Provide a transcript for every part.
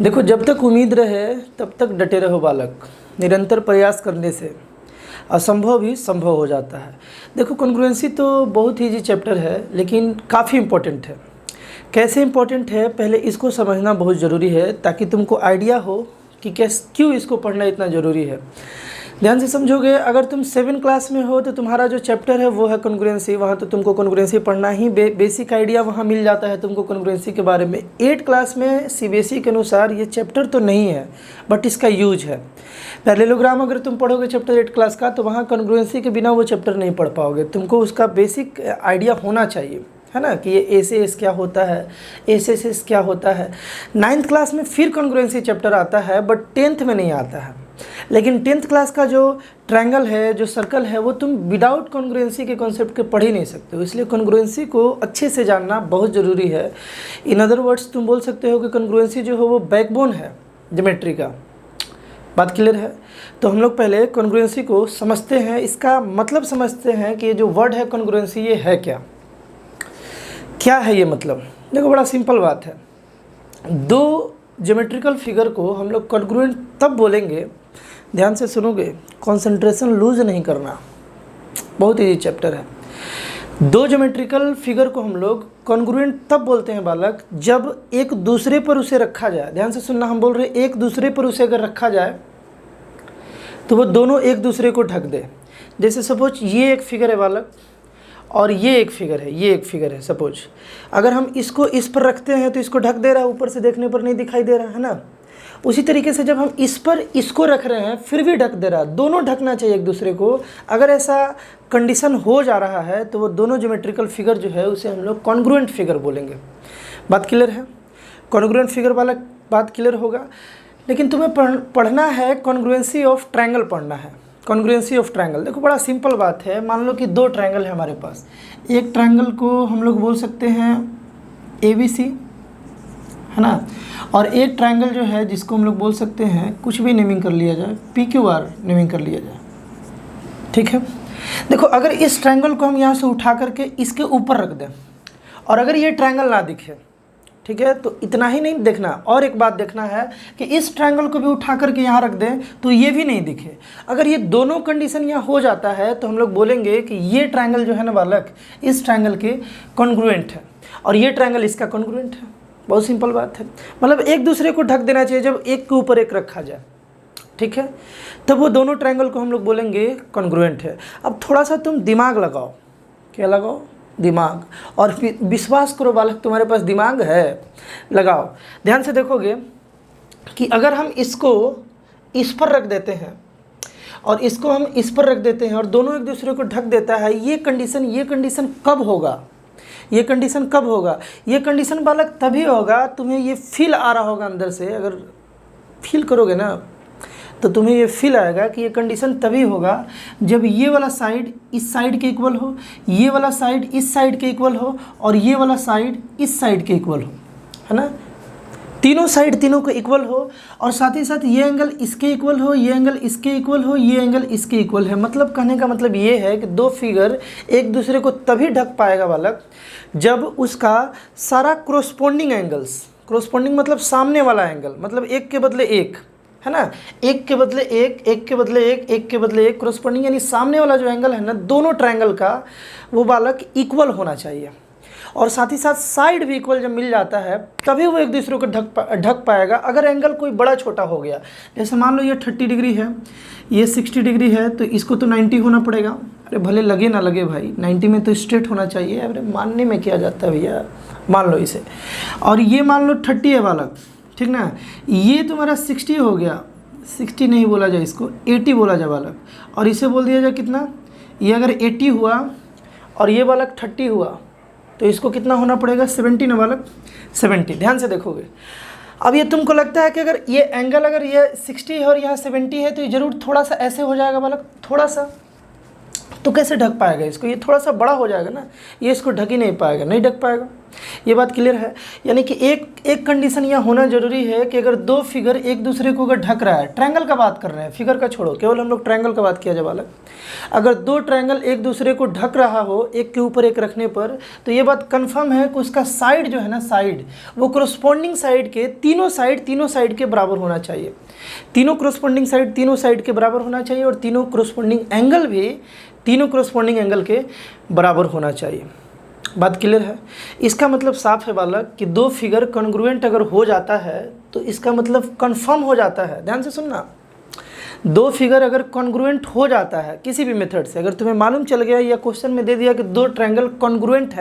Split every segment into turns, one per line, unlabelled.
देखो, जब तक उम्मीद रहे तब तक डटे रहो बालक। निरंतर प्रयास करने से असंभव भी संभव हो जाता है। देखो, कॉन्ग्रुएंसी तो बहुत ही इजी चैप्टर है, लेकिन काफ़ी इम्पोर्टेंट है। कैसे इम्पोर्टेंट है, पहले इसको समझना बहुत ज़रूरी है, ताकि तुमको आइडिया हो कि क्यों इसको पढ़ना इतना ज़रूरी है। ध्यान से समझोगे, अगर तुम 7 क्लास में हो तो तुम्हारा जो चैप्टर है वो है कॉन्ग्रुएंसी। वहाँ तो तुमको कॉन्ग्रुएंसी पढ़ना ही, बेसिक आइडिया वहाँ मिल जाता है तुमको कॉन्ग्रुएंसी के बारे में। 8 क्लास में सीबीएसई के अनुसार ये चैप्टर तो नहीं है, बट इसका यूज है। पैरेललोग्राम अगर तुम पढ़ोगे चैप्टर 8 क्लास का, तो वहाँ कॉन्ग्रुएंसी के बिना वो चैप्टर नहीं पढ़ पाओगे। तुमको उसका बेसिक आइडिया होना चाहिए, है ना, कि ये एस क्या होता है, एस क्या होता है। 9th क्लास में फिर कॉन्ग्रुएंसी चैप्टर आता है, बट 10th में नहीं आता है। लेकिन 10th क्लास का जो ट्रायंगल है, जो सर्कल है, वो तुम विदाउट कॉन्ग्रुएंसी के कॉन्सेप्ट के पढ़ ही नहीं सकते हो। इसलिए कॉन्ग्रुएंसी को अच्छे से जानना बहुत ज़रूरी है। इन अदर वर्ड्स तुम बोल सकते हो कि कॉन्ग्रुएंसी जो है वो बैकबोन है ज्योमेट्री का। बात क्लियर है? तो हम लोग पहले कॉन्ग्रुएंसी को समझते हैं, इसका मतलब समझते हैं कि ये जो वर्ड है कॉन्ग्रुएंसी, ये है क्या है ये मतलब। देखो, बड़ा सिंपल बात है। दो ज्योमेट्रिकल फिगर को हम लोग कॉन्ग्रुएंट तब बोलेंगे, ध्यान से सुनोगे, कंसंट्रेशन लूज नहीं करना, बहुत इजी चैप्टर है। दो ज्योमेट्रिकल फिगर को हम लोग कॉन्ग्रुएंट तब बोलते हैं बालक, जब एक दूसरे पर उसे रखा जाए। ध्यान से सुनना, हम बोल रहे हैं एक दूसरे पर उसे अगर रखा जाए तो वो दोनों एक दूसरे को ढक दे। जैसे सपोज ये एक फिगर है बालक, और ये एक फिगर है, ये एक फिगर है। सपोज अगर हम इसको इस पर रखते हैं तो इसको ढक दे रहा है, ऊपर से देखने पर नहीं दिखाई दे रहा है ना। उसी तरीके से जब हम इस पर इसको रख रहे हैं, फिर भी ढक दे रहा है। दोनों ढकना चाहिए एक दूसरे को। अगर ऐसा कंडीशन हो जा रहा है तो वो दोनों ज्योमेट्रिकल फिगर जो है उसे हम लोग कॉन्ग्रुएंट फिगर बोलेंगे। बात क्लियर है? कॉन्ग्रुएंट फिगर वाला बात क्लियर होगा। लेकिन तुम्हें पढ़ना है कॉन्ग्रुएंसी ऑफ ट्रायंगल पढ़ना है। कॉन्ग्रुएंसी ऑफ ट्रायंगल, देखो बड़ा सिंपल बात है। मान लो कि 2 ट्रायंगल है हमारे पास। एक ट्रायंगल को हम लोग बोल सकते हैं ABC, है ना, और एक ट्रायंगल जो है जिसको हम लोग बोल सकते हैं, कुछ भी नेमिंग कर लिया जाए, PQR नेमिंग कर लिया जाए, ठीक है। देखो, अगर इस ट्रायंगल को हम यहाँ से उठा करके इसके ऊपर रख दें, और अगर ये ट्रायंगल ना दिखे, ठीक है, तो इतना ही नहीं देखना, और एक बात देखना है कि इस ट्रायंगल को भी उठा करके यहाँ रख दें तो ये भी नहीं दिखे। अगर ये दोनों कंडीशन यहाँ हो जाता है तो हम लोग बोलेंगे कि ये ट्रायंगल जो है ना बालक, इस ट्रायंगल के कॉन्ग्रुएंट है, और ये ट्रायंगल इसका कॉन्ग्रुएंट है। बहुत सिंपल बात है। मतलब एक दूसरे को ढक देना चाहिए जब एक के ऊपर एक रखा जाए, ठीक है, तब वो दोनों ट्रायंगल को हम लोग बोलेंगे कॉन्ग्रुएंट है। अब थोड़ा सा तुम दिमाग लगाओ। क्या लगाओ? दिमाग। और विश्वास करो बालक, तुम्हारे पास दिमाग है, लगाओ। ध्यान से देखोगे कि अगर हम इसको इस पर रख देते हैं और इसको हम इस पर रख देते हैं और दोनों एक दूसरे को ढक देता है, ये कंडीशन कब होगा? ये कंडीशन कब होगा? ये कंडीशन बालक तभी होगा, तुम्हें ये फील आ रहा होगा अंदर से। अगर फील करोगे ना तो तुम्हें ये फील आएगा कि ये कंडीशन तभी होगा जब ये वाला साइड इस साइड के इक्वल हो, ये वाला साइड इस साइड के इक्वल हो, और ये वाला साइड इस साइड के इक्वल हो, है ना। तीनों साइड तीनों को इक्वल हो, और साथ ही साथ ये एंगल इसके इक्वल हो, ये एंगल इसके इक्वल हो, ये एंगल इसके इक्वल है। मतलब कहने का मतलब ये है कि दो फिगर एक दूसरे को तभी ढक पाएगा बालक जब उसका सारा क्रोस्पोंडिंग एंगल्स, क्रोस्पोंडिंग मतलब सामने वाला एंगल, मतलब एक के बदले एक, है ना, एक के बदले एक, एक के बदले एक, एक के बदले एक, क्रोस्पोंडिंग यानी सामने वाला जो एंगल है ना, दोनों ट्रायंगल का वो बालक इक्वल होना चाहिए। और साथ ही साथ साइड भी इक्वल जब मिल जाता है तभी वो एक दूसरे को ढक पाएगा। अगर एंगल कोई बड़ा छोटा हो गया, जैसे मान लो ये 30 डिग्री है, ये 60 डिग्री है, तो इसको तो 90 होना पड़ेगा। अरे भले लगे ना लगे भाई, 90 में तो स्ट्रेट होना चाहिए। अरे मानने में क्या जाता है भैया, मान लो इसे। और ये मान लो 30 है बालक, ठीक ना, ये तुम्हारा 60 हो गया। 60 नहीं बोला जाए, इसको 80 बोला जाए बालक, और इसे बोल दिया जाए कितना, ये अगर 80 हुआ और ये बालक 30 हुआ तो इसको कितना होना पड़ेगा, 70 ना बालक, 70। ध्यान से देखोगे, अब ये तुमको लगता है कि अगर ये एंगल अगर ये 60 है और यहाँ 70 है तो ये जरूर थोड़ा सा ऐसे हो जाएगा बालक, थोड़ा सा, तो कैसे ढक पाएगा इसको, ये थोड़ा सा बड़ा हो जाएगा ना, ये इसको ढक ही नहीं पाएगा, नहीं ढक पाएगा। ये बात क्लियर है। यानी कि एक कंडीशन यह होना जरूरी है कि अगर दो फिगर एक दूसरे को अगर ढक रहा है, ट्रायंगल का बात कर रहे हैं, फिगर का छोड़ो, केवल हम लोग ट्रायंगल का बात किया जब बालक, अगर दो ट्रायंगल एक दूसरे को ढक रहा हो एक के ऊपर एक रखने पर, तो ये बात कंफर्म है कि उसका साइड जो है ना, साइड वो कोरस्पॉन्डिंग साइड के तीनों साइड के बराबर होना चाहिए। तीनों कोरस्पॉन्डिंग साइड तीनों साइड के बराबर होना चाहिए और तीनों कोरस्पॉन्डिंग एंगल भी तीनों कोरस्पॉन्डिंग एंगल के बराबर होना चाहिए। बात क्लियर है। इसका मतलब साफ है बालक कि दो फिगर कॉन्ग्रुएंट अगर हो जाता है तो इसका मतलब कंफर्म हो जाता है। ध्यान से सुनना, दो फिगर अगर कॉन्ग्रुएंट हो जाता है किसी भी मेथड से, अगर तुम्हें मालूम चल गया या क्वेश्चन में दे दिया कि दो ट्रायंगल कॉन्ग्रुएंट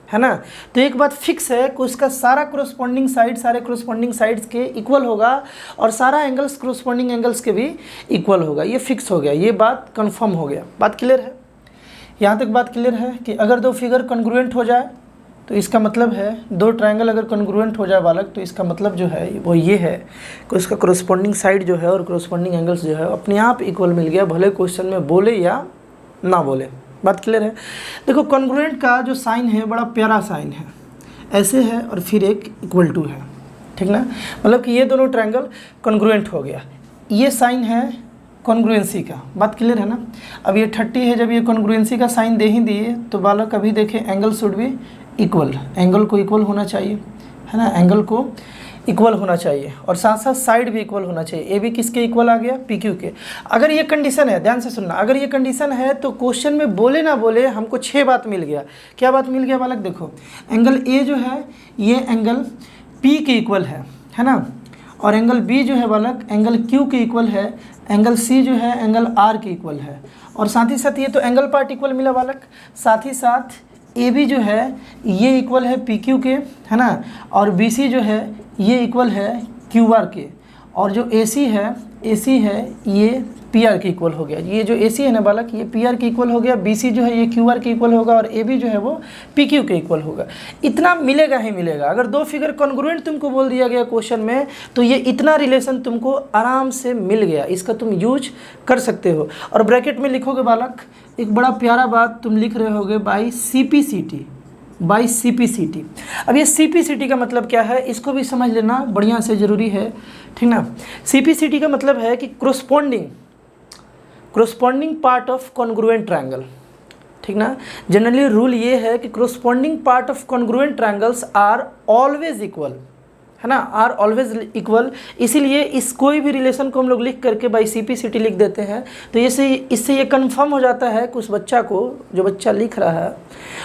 है ना, तो एक बात फिक्स है कि उसका सारा कोरस्पॉन्डिंग साइड सारे कोरस्पॉन्डिंग साइड्स के इक्वल होगा और सारा एंगल्स कोरस्पॉन्डिंग एंगल्स के भी इक्वल होगा। ये फिक्स हो गया, ये बात कंफर्म हो गया। बात क्लियर है, यहाँ तक बात क्लियर है कि अगर दो फिगर कॉन्ग्रुएंट हो जाए तो इसका मतलब है, दो ट्रायंगल अगर कॉन्ग्रुएंट हो जाए बालक, तो इसका मतलब जो है वो ये है कि उसका कोरस्पॉन्डिंग साइड जो है और कोरस्पॉन्डिंग एंगल्स जो है अपने आप इक्वल मिल गया, भले क्वेश्चन में बोले या ना बोले। बात क्लियर है। देखो कॉन्ग्रुएंट का जो साइन है बड़ा प्यारा साइन है, ऐसे है और फिर एक इक्वल टू है, ठीक ना, मतलब कि ये दोनों ट्रायंगल कॉन्ग्रुएंट हो गया। ये साइन है कॉन्ग्रुएंसी का। बात क्लियर है ना। अब ये 30 है, जब ये कॉन्ग्रुएंसी का साइन दे ही दिए तो बालक अभी देखें एंगल शुड भी इक्वल, एंगल को इक्वल होना चाहिए, है ना, एंगल को इक्वल होना चाहिए और साथ साथ साइड भी इक्वल होना चाहिए। ए भी किसके इक्वल आ गया, PQ के। अगर ये कंडीशन है, ध्यान से सुनना, अगर ये कंडीशन है तो क्वेश्चन में बोले ना बोले हमको 6 बात मिल गया। क्या बात मिल गया बालक, देखो एंगल ए जो है ये एंगल P के इक्वल है ना, और एंगल B जो है बालक एंगल Q के इक्वल है, एंगल C जो है एंगल R के इक्वल है, और साथ ही साथ ये तो एंगल पार्ट इक्वल मिला बालक, साथ ही साथ AB जो है ये इक्वल है PQ के, है ना, और BC जो है ये इक्वल है QR के, और जो AC है ये PR के इक्वल हो गया। ये जो AC है ना बालक ये PR के इक्वल हो गया, BC जो है ये QR के इक्वल होगा और AB जो है वो PQ के इक्वल होगा। इतना मिलेगा ही मिलेगा। अगर दो फिगर कॉन्ग्रुएंट तुमको बोल दिया गया क्वेश्चन में तो ये इतना रिलेशन तुमको आराम से मिल गया, इसका तुम यूज कर सकते हो। और ब्रैकेट में लिखोगे बालक एक बड़ा प्यारा बात तुम लिख रहे होगे, बाई CPCT। अब ये CPCT का मतलब क्या है इसको भी समझ लेना बढ़िया से ज़रूरी है, ठीक ना। CPCT का मतलब है कि corresponding part of congruent triangle, ठीक ना। जनरली रूल ये है कि corresponding part of congruent triangles are always equal, है ना, आर ऑलवेज इक्वल। इसीलिए इस कोई भी रिलेशन को हम लोग लिख करके बाई CPCT लिख देते हैं। तो इससे ये कंफर्म हो जाता है कि उस बच्चा को, जो बच्चा लिख रहा है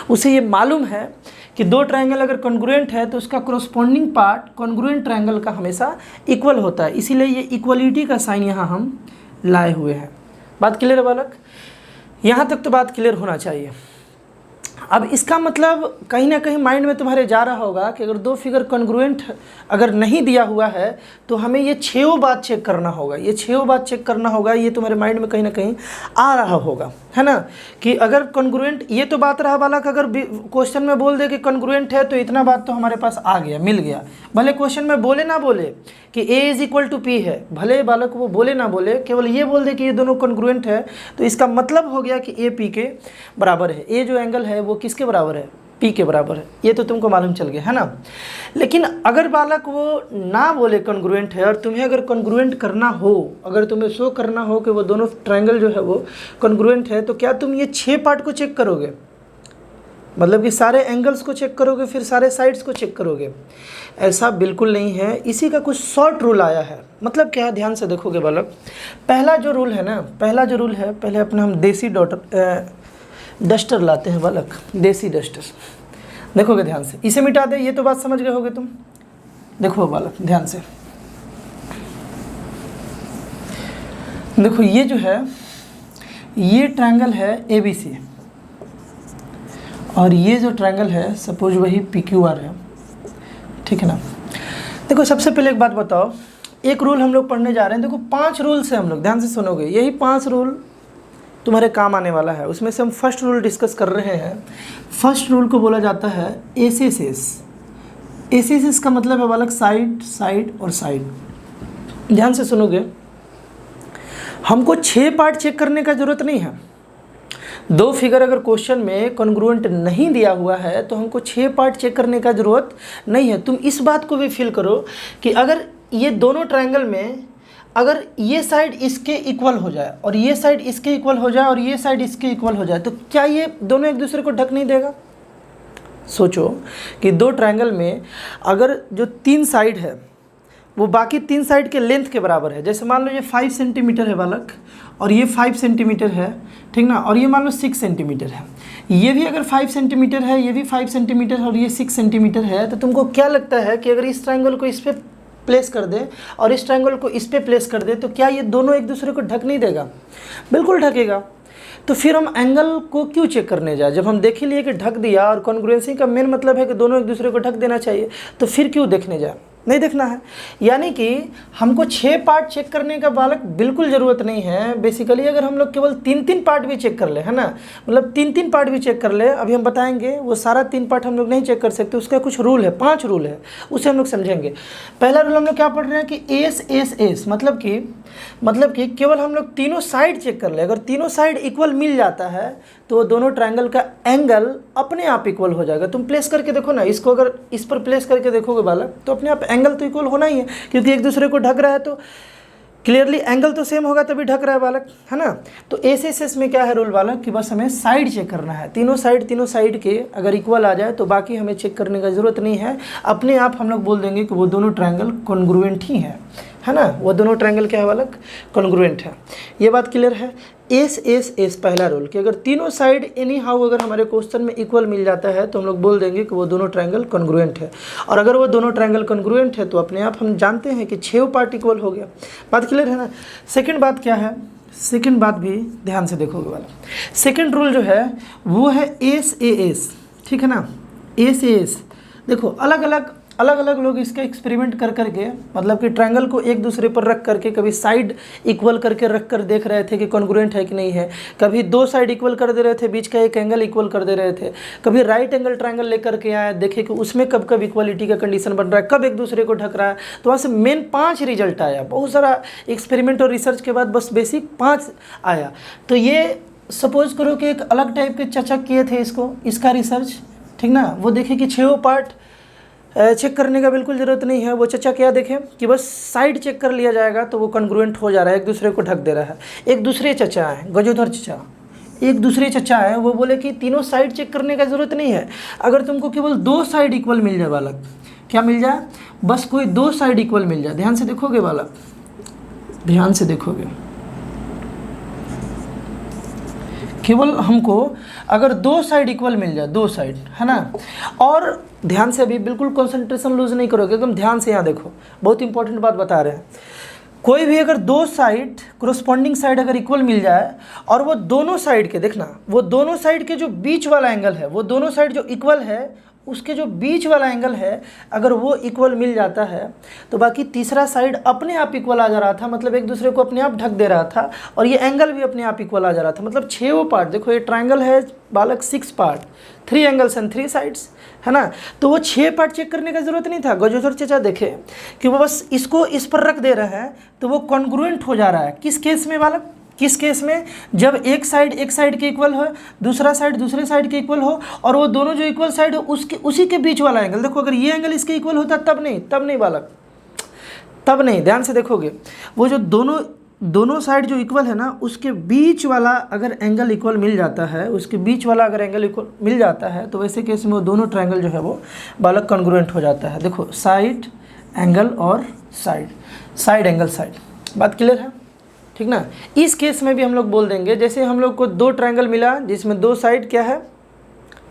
उसे ये मालूम है कि दो ट्रायंगल अगर कॉन्ग्रुएंट है तो उसका कोरस्पॉन्डिंग पार्ट कॉन्ग्रुएंट ट्रायंगल का हमेशा इक्वल होता है। इसीलिए ये इक्वलिटी का साइन यहाँ हम लाए हुए हैं। बात क्लियर है बालक, यहाँ तक तो बात क्लियर होना चाहिए। अब इसका मतलब कहीं ना कहीं माइंड में तुम्हारे जा रहा होगा कि अगर दो फिगर कॉन्ग्रुएंट अगर नहीं दिया हुआ है तो हमें ये 6 बात चेक करना होगा, ये 6 बात चेक करना होगा। ये तुम्हारे माइंड में कहीं ना कहीं आ रहा होगा, है ना, कि अगर कॉन्ग्रुएंट, ये तो बात रहा बालक, अगर क्वेश्चन में बोल दे कि कॉन्ग्रुएंट है तो इतना बात तो हमारे पास आ गया, मिल गया। भले क्वेश्चन में बोले ना बोले कि A = P है, भले बालक वो बोले ना बोले, केवल ये बोल दे कि ये दोनों कॉन्ग्रुएंट है तो इसका मतलब हो गया कि A P के बराबर है। A जो एंगल है वो किसके बराबर है, P के बराबर है। ये तो तुमको मालूम चल गया, है ना। लेकिन अगर बालक वो ना बोले कॉन्ग्रुएंट है और तुम्हें अगर कॉन्ग्रुएंट करना हो, अगर तुम्हें शो करना हो कि वो दोनों ट्रायंगल जो है वो कॉन्ग्रुएंट है, तो क्या तुम ये 6 पार्ट को चेक करोगे, मतलब कि सारे एंगल्स को चेक करोगे फिर सारे साइड्स को चेक करोगे? ऐसा बिल्कुल नहीं है। इसी का कुछ शॉर्ट रूल आया है। मतलब क्या है, ध्यान से देखोगे बालक, पहला जो रूल है ना, पहले अपना हम देसी डस्टर लाते हैं बालक, देसी डस्टर। देखोगे ध्यान से, इसे मिटा दे, ये तो बात समझ गए होगे तुम। देखो बालक ध्यान से, देखो ये जो है ये ट्रायंगल है ABC और ये जो ट्रायंगल है सपोज वही PQR है, ठीक है ना। देखो सबसे पहले एक बात बताओ, एक रूल हम लोग पढ़ने जा रहे हैं। देखो 5 रूल से हम लोग, ध्यान से सुनोगे, यही 5 रूल तुम्हारे काम आने वाला है। उसमें से हम फर्स्ट रूल डिस्कस कर रहे हैं। फर्स्ट रूल को बोला जाता है एसिस का मतलब है बालक साइड, साइड और साइड। ध्यान से सुनोगे, हमको 6 पार्ट चेक करने का ज़रूरत नहीं है। दो फिगर अगर क्वेश्चन में कॉन्ग्रुएंट नहीं दिया हुआ है तो हमको 6 पार्ट चेक करने का ज़रूरत नहीं है। तुम इस बात को भी फील करो कि अगर ये दोनों ट्रायंगल में अगर ये साइड इसके इक्वल हो जाए और ये साइड इसके इक्वल हो जाए और ये साइड इसके इक्वल हो जाए तो क्या ये दोनों एक दूसरे को ढक नहीं देगा? सोचो कि दो ट्रायंगल में अगर जो 3 साइड है वो बाकी 3 साइड के लेंथ के बराबर है। जैसे मान लो ये 5 सेंटीमीटर है बालक और ये 5 सेंटीमीटर है, ठीक ना, और ये मान लो 6 सेंटीमीटर है। ये भी अगर 5 सेंटीमीटर है, ये भी 5 सेंटीमीटर और ये 6 सेंटीमीटर है, तो तुमको क्या लगता है कि अगर इस ट्रायंगल को इस पर प्लेस कर दे और इस ट्रायंगल को इस पे प्लेस कर दे तो क्या ये दोनों एक दूसरे को ढक नहीं देगा? बिल्कुल ढकेगा। तो फिर हम एंगल को क्यों चेक करने जाए? जब हम देख ही लिए कि ढक दिया और कॉन्ग्रुएंसी का मेन मतलब है कि दोनों एक दूसरे को ढक देना चाहिए, तो फिर क्यों देखने जाए? नहीं देखना है। यानी कि हमको 6 पार्ट चेक करने का बालक बिल्कुल ज़रूरत नहीं है। बेसिकली अगर हम लोग केवल 3-3 पार्ट भी चेक कर ले, है ना, मतलब 3-3 पार्ट भी चेक कर ले, अभी हम बताएंगे वो सारा 3 पार्ट हम लोग नहीं चेक कर सकते, उसका कुछ रूल है, 5 रूल है, उसे हम लोग समझेंगे। पहला रूल हम लोग क्या पढ़ रहे हैं कि एस मतलब कि केवल हम लोग तीनों साइड चेक कर ले। अगर तीनों साइड इक्वल मिल जाता है तो दोनों ट्रायंगल का एंगल अपने आप इक्वल हो जाएगा। तुम प्लेस करके देखो ना, इसको अगर इस पर प्लेस करके देखोगे बालक तो अपने आप एंगल तो इक्वल होना ही है, क्योंकि एक दूसरे को ढक रहा है तो क्लियरली एंगल तो सेम होगा तभी ढक रहा है बालक, है ना। तो एस में क्या है रूल बालक कि बस हमें साइड चेक करना है। तीनों साइड के अगर इक्वल आ जाए तो बाकी हमें चेक करने का ज़रूरत नहीं है। अपने आप हम लोग बोल देंगे कि वो दोनों ट्रायंगल कॉन्ग्रुएंट ही है ना, वो दोनों ट्रायंगल क्या है बालक? कॉन्ग्रुएंट है। ये बात क्लियर है। एस पहला रूल कि अगर तीनों साइड एनी हाउ अगर हमारे क्वेश्चन में इक्वल मिल जाता है तो हम लोग बोल देंगे कि वो दोनों ट्रायंगल कॉन्ग्रुएंट है। और अगर वो दोनों ट्रायंगल कॉन्ग्रुएंट है तो अपने आप हम जानते हैं कि 6 पार्ट इक्वल हो गया। बात क्लियर है ना। सेकंड बात क्या है? सेकंड बात भी ध्यान से देखोगे वाला। सेकंड रूल जो है वो है एस, ठीक है ना। एस देखो अलग अलग लोग इसका एक्सपेरिमेंट कर करके, मतलब कि ट्रायंगल को एक दूसरे पर रख करके कभी साइड इक्वल करके रख कर देख रहे थे कि कॉन्ग्रुएंट है कि नहीं है। कभी 2 साइड इक्वल कर दे रहे थे, बीच का एक एंगल इक्वल कर दे रहे थे। कभी राइट एंगल ट्रायंगल लेकर के आए, देखे कि उसमें कब कब इक्वालिटी का कंडीशन बन रहा है, कब एक दूसरे को ढक रहा है। तो वहाँ से मेन 5 रिजल्ट आया। बहुत सारा एक्सपेरिमेंट और रिसर्च के बाद बस बेसिक 5 आया। तो ये सपोज करो कि एक अलग टाइप के चर्चा किए थे इसका रिसर्च, ठीक ना। वो देखे कि 6 पार्ट चेक करने का बिल्कुल ज़रूरत नहीं है। वो चचा क्या देखें कि बस साइड चेक कर लिया जाएगा तो वो कॉन्ग्रुएंट हो जा रहा है, एक दूसरे को ढक दे रहा है। एक दूसरे चचा है गजोधर चचा, एक दूसरे चचा है, वो बोले कि तीनों साइड चेक करने का ज़रूरत नहीं है। अगर तुमको केवल 2 साइड इक्वल मिल जाए बालक, क्या मिल जाए? बस कोई 2 साइड इक्वल मिल जाए। ध्यान से देखोगे बालक, ध्यान से देखोगे, केवल हमको अगर 2 साइड इक्वल मिल जाए, 2 साइड, है ना। और ध्यान से अभी बिल्कुल कंसंट्रेशन लूज नहीं करोगे, एकदम ध्यान से यहाँ देखो, बहुत इंपॉर्टेंट बात बता रहे हैं। कोई भी अगर 2 साइड कोरोस्पॉन्डिंग साइड अगर इक्वल मिल जाए और वो दोनों साइड के, देखना, वो दोनों साइड के जो बीच वाला एंगल है, वो दोनों साइड जो इक्वल है उसके जो बीच वाला एंगल है अगर वो इक्वल मिल जाता है तो बाकी तीसरा साइड अपने आप इक्वल आ जा रहा था, मतलब एक दूसरे को अपने आप ढक दे रहा था। और ये एंगल भी अपने आप इक्वल आ जा रहा था, मतलब 6 पार्ट। देखो ये ट्रायंगल है बालक 6 पार्ट, 3 एंगल्स एंड 3 साइड्स, है ना। तो वो 6 पार्ट चेक करने का ज़रूरत नहीं था। गजोधर चचा देखे कि वो बस इसको इस पर रख दे रहा है तो वो कॉन्ग्रुएंट हो जा रहा है। किस केस में बालक? किस केस में? जब एक साइड के इक्वल हो, दूसरा साइड दूसरे साइड के इक्वल हो और वो दोनों जो इक्वल साइड हो उसी के बीच वाला एंगल। देखो अगर ये एंगल इसके इक्वल होता तब नहीं बालक, तब नहीं। ध्यान से देखोगे, वो जो दोनों साइड जो इक्वल है ना उसके बीच वाला अगर एंगल इक्वल मिल जाता है, उसके बीच वाला अगर एंगल इक्वल मिल जाता है तो वैसे केस में वो दोनों ट्रायंगल जो है वो बालक कॉन्ग्रुएंट हो जाता है। देखो साइड एंगल और साइड एंगल साइड। बात क्लियर है, ठीक ना। इस केस में भी हम लोग बोल देंगे, जैसे हम लोग को 2 ट्रायंगल मिला जिसमें 2 साइड क्या है?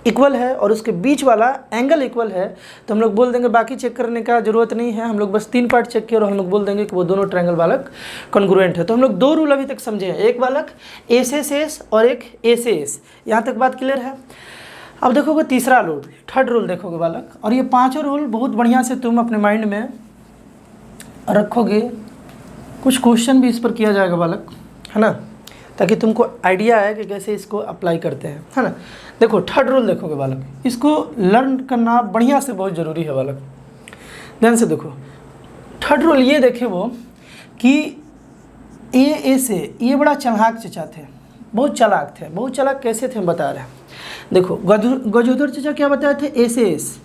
इक्वल है और उसके बीच वाला एंगल इक्वल है, तो हम लोग बोल देंगे बाकी चेक करने का ज़रूरत नहीं है। हम लोग बस 3 पार्ट चेक किए और हम लोग बोल देंगे कि वो दोनों ट्रायंगल बालक कॉन्ग्रुएंट है। तो हम लोग 2 रूल अभी तक समझे हैं, एक बालक एस और एक एस। यहाँ तक बात क्लियर है। अब देखोगे तीसरा रूल, थर्ड रूल देखोगे बालक, और ये 5 रूल बहुत बढ़िया से तुम अपने माइंड में रखोगे। कुछ क्वेश्चन भी इस पर किया जाएगा बालक, है ना, ताकि तुमको आइडिया आए कि कैसे इसको अप्लाई करते हैं, है ना। देखो थर्ड रूल देखोगे बालक, इसको लर्न करना बढ़िया से बहुत ज़रूरी है बालक। ध्यान से देखो, थर्ड रूल ये देखे वो कि ए से ये बड़ा चालाक चचा थे, बहुत चालाक थे। बहुत चालाक कैसे थे हम बता रहे हैं। देखो गजोधर चाचा क्या बताए थे, ऐसे एस,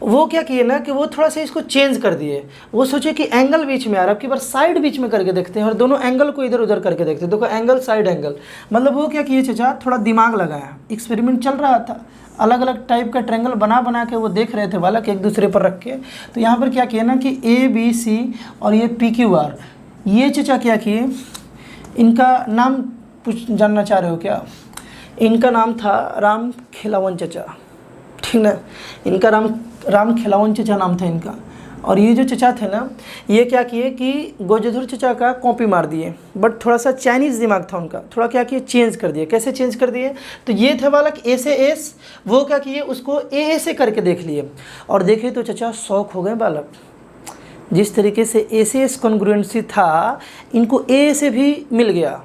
वो क्या किए ना कि वो थोड़ा सा इसको चेंज कर दिए। वो सोचे कि एंगल बीच में आ रहा है, अब की बार साइड बीच में करके देखते हैं और दोनों एंगल को इधर उधर करके देखते हैं। देखो एंगल साइड एंगल, मतलब वो क्या किए चाचा, थोड़ा दिमाग लगाया, एक्सपेरिमेंट चल रहा था, अलग अलग टाइप का ट्रायंगल बना के वो देख रहे थे बालक एक दूसरे पर रख के। तो यहाँ पर क्या किया ना कि ABC और ये PQR, ये चाचा क्या किए, इनका नाम कुछ जानना चाह रहे हो क्या? इनका नाम था राम खिलावन चचा, ठीक ना, इनका राम खिलावन चचा नाम था इनका। और ये जो चचा थे ना, ये क्या किए कि गजोधर चचा का कॉपी मार दिए, बट थोड़ा सा चाइनीज़ दिमाग था उनका, थोड़ा क्या किए, चेंज कर दिए। कैसे चेंज कर दिए? तो ये थे बालक ए से एस, वो क्या किए, उसको ए से करके देख लिए और देखे तो चचा शौक हो गए बालक। जिस तरीके से ए से एस कॉन्ग्रुएंसी था, इनको ए से भी मिल गया।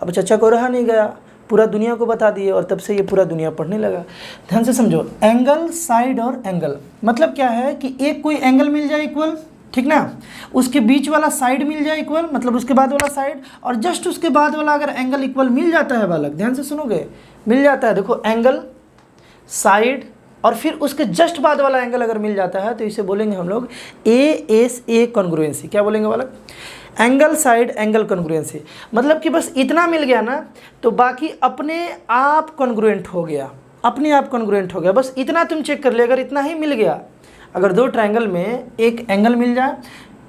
अब चचा को रहा नहीं गया, पूरा दुनिया को बता दिए और तब से ये पूरा दुनिया पढ़ने लगा। ध्यान से समझो, एंगल, साइड और एंगल मतलब क्या है कि एक कोई एंगल मिल जाए इक्वल, ठीक ना, उसके बीच वाला साइड मिल जाए इक्वल, मतलब उसके बाद वाला साइड, और जस्ट उसके बाद वाला अगर एंगल इक्वल मिल जाता है बालक, ध्यान से सुनोगे, मिल जाता है, देखो एंगल, साइड और फिर उसके जस्ट बाद वाला एंगल अगर मिल जाता है तो इसे बोलेंगे हम लोग ASA कॉन्ग्रुएंसी। क्या बोलेंगे बालक? Angle side angle congruency. मतलब कि बस इतना मिल गया ना तो बाकी अपने आप कॉन्ग्रुएंट हो गया, अपने आप कॉन्ग्रुएंट हो गया। बस इतना तुम चेक कर ले, अगर इतना ही मिल गया, अगर दो ट्रायंगल में एक एंगल मिल जाए,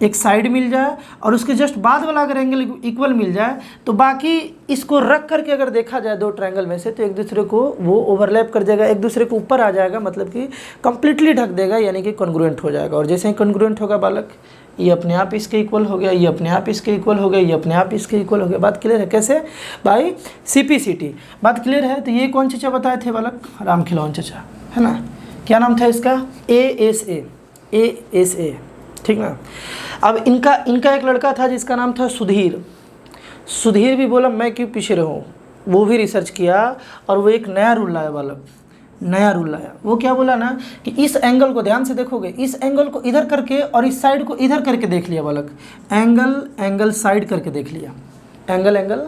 एक साइड मिल जाए और उसके जस्ट बाद वाला अगर एंगल इक्वल मिल जाए, तो बाकी इसको रख करके अगर देखा जाए दो ट्रायंगल में से, तो एक दूसरे को वो ओवरलैप कर देगा, एक दूसरे को ऊपर आ जाएगा, मतलब कि कंप्लीटली ढक देगा, यानी कि कॉन्ग्रुएंट हो जाएगा। और जैसे ही कॉन्ग्रुएंट होगा बालक, ये अपने आप इसके इक्वल हो गया, ये अपने आप इसके इक्वल हो गया, ये अपने आप इसके इक्वल हो गया। बात क्लियर है? कैसे भाई? CPCT। बात क्लियर है? तो ये कौन चचा बताए थे बालक? राम खिलावन चचा, है ना। क्या नाम था इसका? ASA, ठीक ना। अब इनका एक लड़का था जिसका नाम था सुधीर भी बोला मैं क्यों पीछे रहूं, वो भी रिसर्च किया और वो एक नया रूल लाया बालक, नया रूल लाया। वो क्या बोला ना कि इस एंगल को ध्यान से देखोगे, इस एंगल को इधर करके और इस साइड को इधर करके देख लिया बालक, एंगल साइड करके देख लिया, एंगल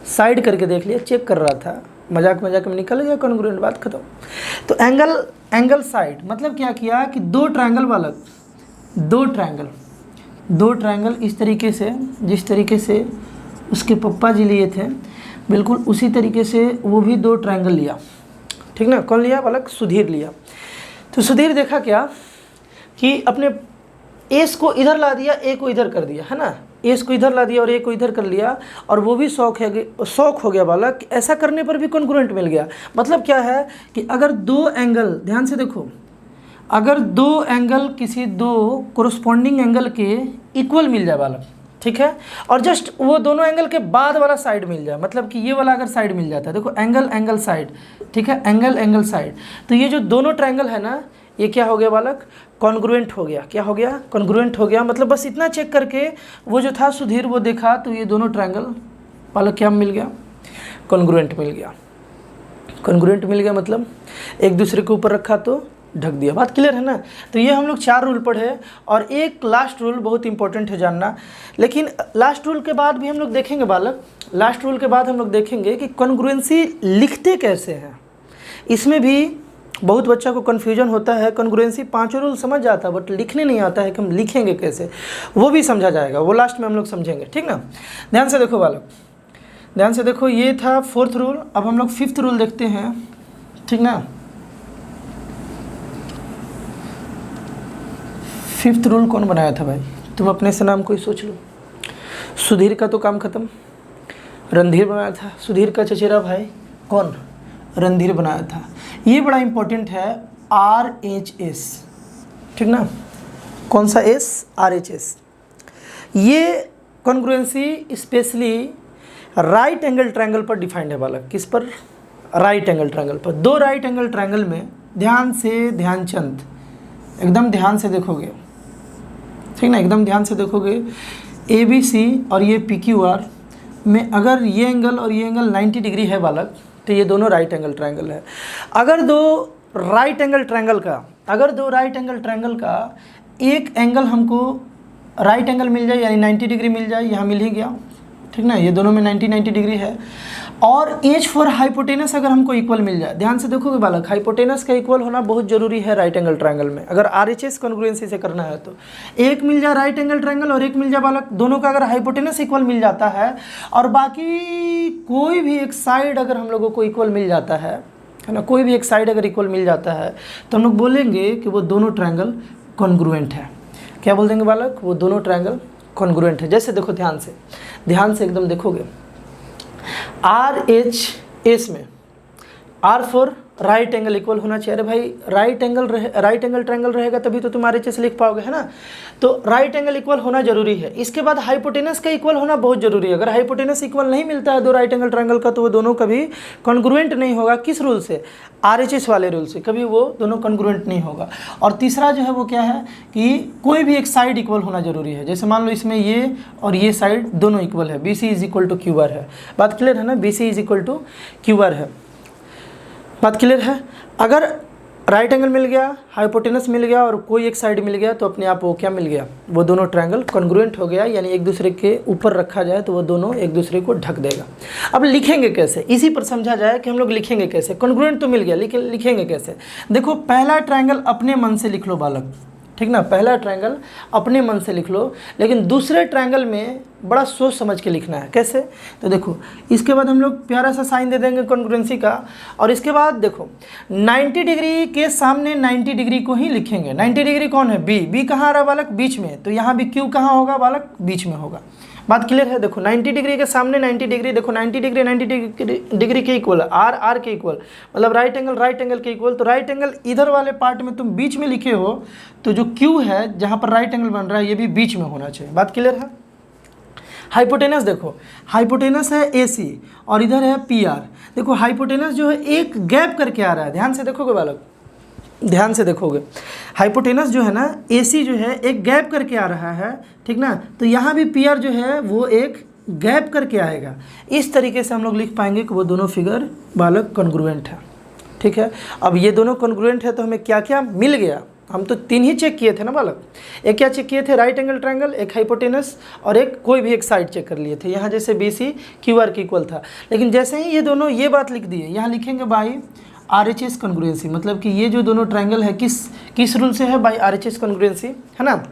साइड करके देख लिया, चेक कर रहा था, मजाक में निकल गया कॉन्ग्रुएंट, बात खत्म। तो एंगल साइड मतलब क्या किया कि दो ट्रायंगल बालक, दो ट्रायंगल इस तरीके से, जिस तरीके से उसके पप्पा जी लिए थे बिल्कुल उसी तरीके से वो भी दो ट्रायंगल लिया, ठीक ना। कौन लिया बालक? सुधीर लिया। तो सुधीर देखा क्या कि अपने एस को इधर ला दिया, ए को इधर कर दिया, है ना, एस को इधर ला दिया और ए को इधर कर लिया, और वो भी शौक हो गया बालक। ऐसा करने पर भी कॉन्ग्रुएंट मिल गया। मतलब क्या है कि अगर दो एंगल, ध्यान से देखो, अगर दो एंगल किसी दो कोरस्पॉन्डिंग एंगल के इक्वल मिल जाए बालक, ठीक है, और जस्ट वो दोनों एंगल के बाद वाला साइड मिल जाए, मतलब कि ये वाला अगर साइड मिल जाता है, देखो एंगल साइड, ठीक है, एंगल साइड, तो ये जो दोनों ट्रायंगल है ना, ये क्या हो गया बालक? कॉन्ग्रुएंट हो गया। क्या हो गया? कॉन्ग्रुएंट हो गया। मतलब बस इतना चेक करके वो जो था सुधीर, वो देखा तो ये दोनों ट्रायंगल बालक क्या मिल गया? कॉन्ग्रुएंट मिल गया। कॉन्ग्रुएंट मिल गया मतलब एक दूसरे के ऊपर रखा तो ढक दिया। बात क्लियर है ना। तो ये हम लोग 4 रूल पढ़े और एक लास्ट रूल बहुत इंपॉर्टेंट है जानना। लेकिन लास्ट रूल के बाद भी हम लोग देखेंगे बालक, लास्ट रूल के बाद हम लोग देखेंगे कि कॉन्ग्रुएंसी लिखते कैसे हैं। इसमें भी बहुत बच्चा को कन्फ्यूजन होता है। कॉन्ग्रुएंसी 5 रूल समझ जाता है बट लिखने नहीं आता है कि हम लिखेंगे कैसे, वो भी समझा जाएगा, वो लास्ट में हम लोग समझेंगे, ठीक ना। ध्यान से देखो बालक, ध्यान से देखो, ये था 4th रूल। अब हम लोग 5th रूल देखते हैं, ठीक ना। 5th रूल कौन बनाया था भाई? तुम अपने से नाम कोई सोच लो। सुधीर का तो काम खत्म, रणधीर बनाया था। सुधीर का चचेरा भाई कौन? रणधीर बनाया था। ये बड़ा इंपॉर्टेंट है, RHS, ठीक ना। कौन सा S? RHS। ये congruency specially right angle triangle पर डिफाइंड है बालक। किस पर? राइट एंगल ट्रायंगल पर। दो राइट एंगल ट्रायंगल में ध्यानचंद एकदम ध्यान से देखोगे, ठीक ना, एकदम ध्यान से देखोगे, ABC और ये PQR में अगर ये एंगल और ये एंगल 90 डिग्री है बालक, तो ये दोनों राइट एंगल ट्रायंगल है। अगर दो राइट एंगल ट्रायंगल का एक एंगल हमको राइट एंगल मिल जाए, यानी 90 डिग्री मिल जाए, यहाँ मिल ही गया, ठीक ना, ये दोनों में 90 डिग्री है। और एच फॉर हाइपोटेनस अगर हमको इक्वल मिल जाए, ध्यान से देखोगे बालक, हाइपोटेनस का इक्वल होना बहुत जरूरी है राइट एंगल ट्रायंगल में, अगर आरएचएस कॉन्ग्रुएंसी से करना है तो। एक मिल जाए राइट एंगल ट्रायंगल और एक मिल जाए बालक, दोनों का अगर हाइपोटेनस इक्वल मिल जाता है और बाकी कोई भी एक साइड अगर हम लोगों को इक्वल मिल जाता है ना, कोई भी एक साइड अगर इक्वल मिल जाता है तो हम लोग बोलेंगे कि वो दोनों ट्रायंगल कॉन्ग्रुएंट है। क्या बोल देंगे बालक? वो दोनों ट्रायंगल कॉन्ग्रुएंट है। जैसे देखो ध्यान से एकदम देखोगे, आर एच एस में R for right angle equal होना चाहिए। अरे भाई राइट एंगल ट्रायंगल रहेगा तभी तो तुम आर एच एस लिख पाओगे, है ना। तो राइट एंगल इक्वल होना जरूरी है। इसके बाद हाइपोटेनस का इक्वल होना बहुत जरूरी है। अगर हाइपोटेनस इक्वल नहीं मिलता है दो राइट एंगल ट्रायंगल का तो वो दोनों कभी कॉन्ग्रुएंट नहीं होगा। किस रूल से? आरएचएस वाले रूल से कभी वो दोनों कॉन्ग्रुएंट नहीं होगा। और तीसरा जो है वो क्या है कि कोई भी एक साइड इक्वल होना जरूरी है। जैसे मान लो इसमें ये और ये साइड दोनों इक्वल है, B C is equal to Q R है। बात क्लियर है ना? B C is equal to Q R है। बात क्लियर है? अगर राइट एंगल मिल गया, हाइपोटेनस मिल गया और कोई एक साइड मिल गया तो अपने आप वो क्या मिल गया? वो दोनों ट्रायंगल कॉन्ग्रुएंट हो गया, यानी एक दूसरे के ऊपर रखा जाए तो वो दोनों एक दूसरे को ढक देगा। अब लिखेंगे कैसे, इसी पर समझा जाए कि हम लोग लिखेंगे कैसे। कॉन्ग्रुएंट तो मिल गया, लेकिन लिखेंगे कैसे? देखो, पहला ट्रायंगल अपने मन से लिख लो बालक, ठीक ना। पहला ट्रायंगल अपने मन से लिख लो, लेकिन दूसरे ट्रायंगल में बड़ा सोच समझ के लिखना है। कैसे? तो देखो, इसके बाद हम लोग प्यारा सा साइन दे देंगे कॉन्ग्रुएंसी का, और इसके बाद देखो 90 डिग्री के सामने 90 डिग्री को ही लिखेंगे। 90 डिग्री कौन है? बी। बी कहाँ आ रहा है बालक? बीच में। तो यहाँ भी क्यू कहाँ होगा बालक? बीच में होगा। बात क्लियर है? देखो 90 डिग्री के सामने 90 डिग्री, देखो 90 डिग्री के इक्वल, आर के इक्वल, मतलब राइट एंगल के इक्वल। तो राइट एंगल इधर वाले पार्ट में तुम बीच में लिखे हो तो जो क्यू है जहाँ पर राइट एंगल बन रहा है ये भी बीच में होना चाहिए। बात क्लियर है? हाइपोटेनस देखो, हाइपोटेनस है AC और इधर है PR। देखो हाइपोटेनस जो है एक गैप करके आ रहा है, ध्यान से देखोगे बालक, ध्यान से देखोगे, हाइपोटेनस जो है ना AC जो है एक गैप करके आ रहा है, ठीक ना। तो यहाँ भी PR जो है वो एक गैप करके आएगा। इस तरीके से हम लोग लिख पाएंगे कि वो दोनों फिगर बालक कॉन्ग्रुएंट है, ठीक है। अब ये दोनों कॉन्ग्रुएंट है तो हमें क्या क्या मिल गया? हम तो 3 ही चेक किए थे ना बालक। एक क्या चेक किए थे? राइट एंगल ट्रायंगल, एक हाइपोटेनस और एक कोई भी एक साइड चेक कर लिए थे। यहाँ जैसे BC QR के इक्वल था, लेकिन जैसे ही ये दोनों ये बात लिख दिए, यहाँ लिखेंगे बाई RHS कॉन्ग्रुएंसी, मतलब कि ये जो दोनों ट्रायंगल है किस रूल से है? बाई RHS कॉन्ग्रुएंसी, है ना।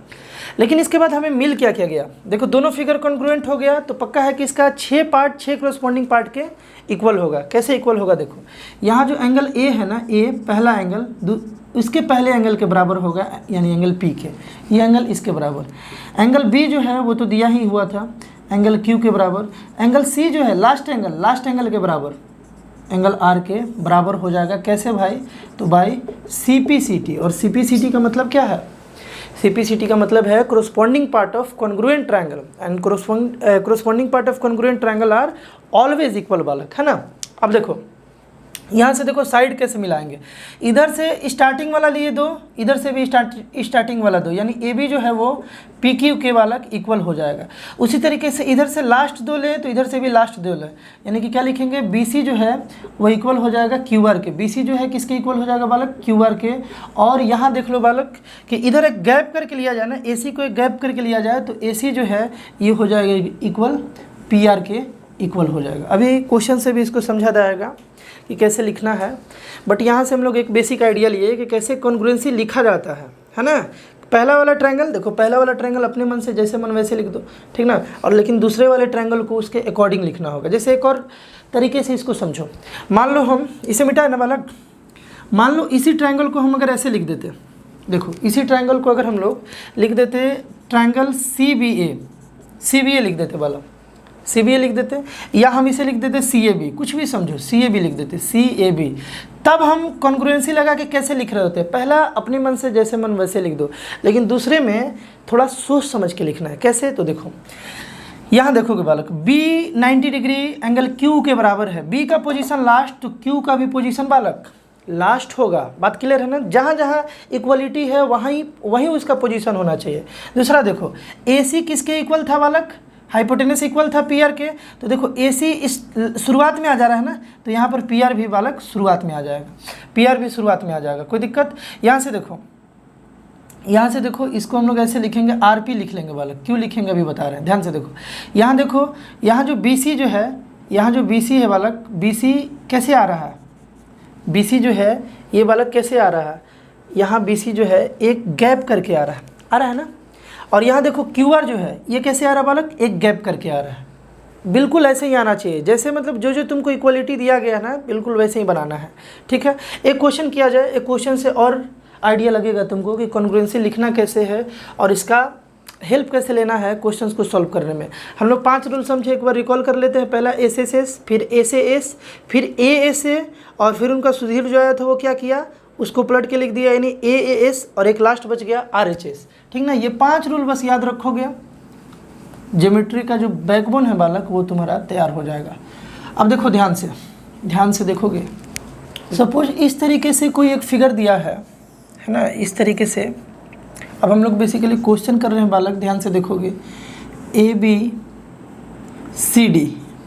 लेकिन इसके बाद हमें मिल क्या क्या गया? देखो दोनों फिगर कॉन्ग्रुएंट हो गया तो पक्का है कि इसका 6 पार्ट 6 कॉरस्पॉन्डिंग पार्ट के इक्वल होगा। कैसे इक्वल होगा? देखो यहाँ जो एंगल A है ना, A पहला एंगल इसके पहले एंगल के बराबर होगा, यानी एंगल P के, ये एंगल इसके बराबर। एंगल B जो है वो तो दिया ही हुआ था, एंगल Q के बराबर। एंगल C जो है लास्ट एंगल के बराबर, एंगल R के बराबर हो जाएगा। कैसे भाई? तो बाई CPCT। और CPCT का मतलब क्या है? CPCT का मतलब है corresponding part of congruent triangle and corresponding part of congruent triangle are always equal बालक, है ना। अब देखो यहाँ से देखो साइड कैसे मिलाएंगे, इधर से स्टार्टिंग वाला लिए दो, इधर से भी स्टार्टिंग वाला दो, यानी AB जो है वो PQ के बालक इक्वल हो जाएगा। उसी तरीके से इधर से लास्ट दो ले तो इधर से भी लास्ट दो ले, यानी कि क्या लिखेंगे? BC जो है वो इक्वल हो जाएगा QR के। BC जो है किसके इक्वल हो जाएगा बालक? QR के। और यहाँ देख लो बालक कि इधर एक गैप करके लिया जाए ना, AC को एक गैप करके लिया जाए तो AC जो है ये हो जाएगा इक्वल PR के इक्वल हो जाएगा। अभी क्वेश्चन से भी इसको समझा जाएगा कि कैसे लिखना है, बट यहाँ से हम लोग एक बेसिक आइडिया लिए कि कैसे कॉन्ग्रुएंसी लिखा जाता है ना। पहला वाला ट्रायंगल देखो, पहला वाला ट्रायंगल अपने मन से जैसे मन वैसे लिख दो, ठीक ना। और लेकिन दूसरे वाले ट्रायंगल को उसके अकॉर्डिंग लिखना होगा। जैसे एक और तरीके से इसको समझो, मान लो हम इसे मिटाए ना बालक, मान लो इसी ट्रायंगल को हम अगर ऐसे लिख देते, देखो इसी ट्रायंगल को अगर हम लोग लिख देते ट्रायंगल CBA लिख देते बालक, CBA लिख देते, या हम इसे लिख देते CAB, कुछ भी समझो, CAB लिख देते, CAB। तब हम कॉन्ग्रुएंसी लगा के कैसे लिख रहे होते हैं? पहला अपने मन से जैसे मन वैसे लिख दो, लेकिन दूसरे में थोड़ा सोच समझ के लिखना है। कैसे? तो देखो यहाँ देखोगे बालक, B 90 डिग्री एंगल Q के बराबर है। B का पोजीशन लास्ट तो Q का भी पोजीशन बालक लास्ट होगा। बात क्लियर है ना? जहाँ जहाँ इक्वलिटी है वहीं उसका पोजीशन होना चाहिए। दूसरा देखो AC किसके इक्वल था बालक? हाइपोटेनस इक्वल था PR के। तो देखो AC इस शुरुआत में आ जा रहा है ना, तो यहाँ पर PR भी बालक शुरुआत में आ जाएगा, PR भी शुरुआत में आ जाएगा, कोई दिक्कत? यहाँ से देखो, यहाँ से देखो इसको हम लोग ऐसे लिखेंगे, RP लिख लेंगे बालक। क्यों लिखेंगे अभी बता रहे हैं, ध्यान से देखो। यहाँ देखो, यहाँ जो BC जो है, यहाँ जो BC है बालक, BC कैसे आ रहा है, BC जो है ये बालक कैसे आ रहा है, यहाँ BC जो है एक गैप करके आ रहा है ना। और यहाँ देखो QR जो है ये कैसे आ रहा है बालक, एक गैप करके आ रहा है। बिल्कुल ऐसे ही आना चाहिए, जैसे मतलब जो जो तुमको इक्वलिटी दिया गया ना बिल्कुल वैसे ही बनाना है, ठीक है। एक क्वेश्चन किया जाए, एक क्वेश्चन से और आइडिया लगेगा तुमको कि कॉन्ग्रुएंसी लिखना कैसे है और इसका हेल्प कैसे लेना है क्वेश्चंस को सॉल्व करने में। हम लोग 5 रूल समझे, एक बार रिकॉल कर लेते हैं। पहला SSS, फिर SAS, फिर ASA, और फिर उनका सुधीर जो आया था वो क्या किया, उसको पलट के लिख दिया, यानी AAS, और एक लास्ट बच गया RHS, ठीक ना। ये 5 रूल बस याद रखोगे, ज्योमेट्री का जो बैकबोन है बालक वो तुम्हारा तैयार हो जाएगा। अब देखो ध्यान से देखोगे, सपोज इस तरीके से कोई एक फिगर दिया है ना, इस तरीके से। अब हम लोग बेसिकली क्वेश्चन कर रहे हैं बालक, ध्यान से देखोगे, ABCD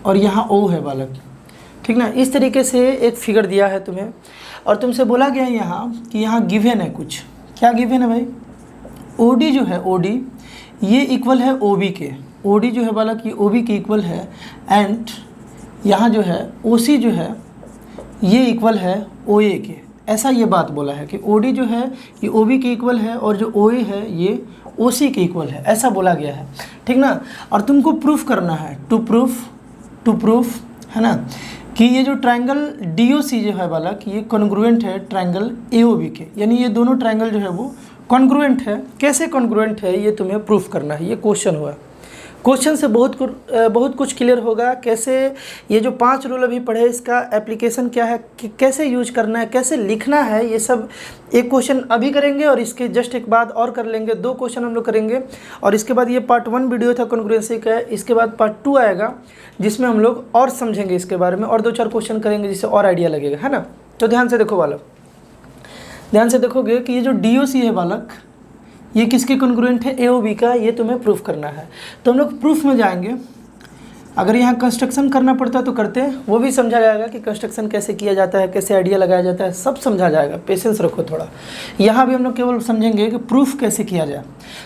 और यहाँ O है बालक, ठीक ना। इस तरीके से एक फिगर दिया है तुम्हें और तुमसे बोला गया है यहाँ कि यहाँ गिवन है कुछ। क्या गिवन है भाई, OD जो है, OD ये इक्वल है OB के, OD जो है बालक ये OB के इक्वल है, एंड यहाँ जो है OC जो है ये इक्वल है OA के। ऐसा ये बात बोला है कि OD जो है ये OB के इक्वल है और जो OA है ये OC के इक्वल है, ऐसा बोला गया है, ठीक ना। और तुमको प्रूफ करना है, टू प्रूफ है ना, कि ये जो ट्रायंगल DOC जो है बालक ये कॉन्ग्रुएंट है ट्रायंगल AOB के, यानी ये दोनों ट्रायंगल जो है वो कॉन्ग्रुएंट है। कैसे कॉन्ग्रुएंट है ये तुम्हें प्रूफ करना है, ये क्वेश्चन हुआ। क्वेश्चन से बहुत कुछ क्लियर होगा। कैसे ये जो 5 रूल अभी पढ़े इसका एप्लीकेशन क्या है, कि कैसे यूज करना है, कैसे लिखना है, ये सब एक क्वेश्चन अभी करेंगे और इसके जस्ट एक बाद और कर लेंगे। 2 क्वेश्चन हम लोग करेंगे और इसके बाद ये पार्ट 1 वीडियो था कॉन्ग्रुएंसी का, इसके बाद पार्ट 2 आएगा जिसमें हम लोग और समझेंगे इसके बारे में और 2-4 क्वेश्चन करेंगे जिससे और आइडिया लगेगा, है ना। तो ध्यान से देखो बालक, ध्यान से देखोगे कि ये जो DOC है बालक ये किसके कॉन्ग्रुएंट है, AOB का। ये तुम्हें प्रूफ करना है। तो हम लोग प्रूफ में जाएंगे। अगर यहाँ कंस्ट्रक्शन करना पड़ता तो करते हैं, वो भी समझा जाएगा कि कंस्ट्रक्शन कैसे किया जाता है, कैसे आइडिया लगाया जाता है, सब समझा जाएगा। पेशेंस रखो थोड़ा। यहाँ भी हम लोग केवल समझेंगे कि प्रूफ कैसे किया जाए।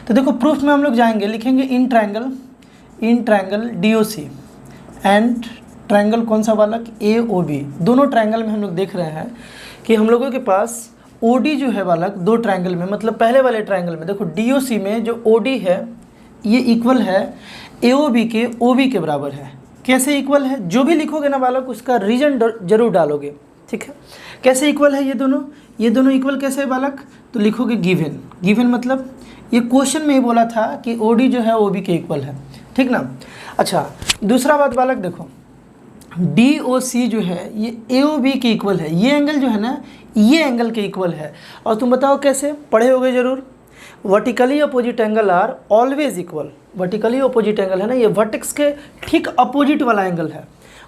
तो देखो प्रूफ में हम लोग जाएंगे, लिखेंगे in triangle DOC and triangle कौन सा बालक, AOB। दोनों ट्रायंगल में हम लोग देख रहे हैं कि हम लोगों के पास OD जो है बालक 2 ट्रायंगल में, मतलब पहले वाले ट्रायंगल में देखो DOC में जो OD है ये इक्वल है AOB के, OB के बराबर है। कैसे इक्वल है, जो भी लिखोगे ना बालक उसका रीजन जरूर डालोगे, ठीक है। कैसे इक्वल है ये दोनों इक्वल कैसे है बालक, तो लिखोगे गिवन मतलब ये क्वेश्चन में ही बोला था कि OD जो है OB के इक्वल है, ठीक ना। अच्छा दूसरा बात बालक देखो, DOC जो है ये AOB के इक्वल है। ये एंगल जो है ना ये एंगल के इक्वल है। और तुम बताओ कैसे, पढ़े होगे जरूर, vertically opposite angle are always equal. Vertically opposite angle है ना, ये वर्टेक्स के ठीक अपोजिट वाला एंगल है।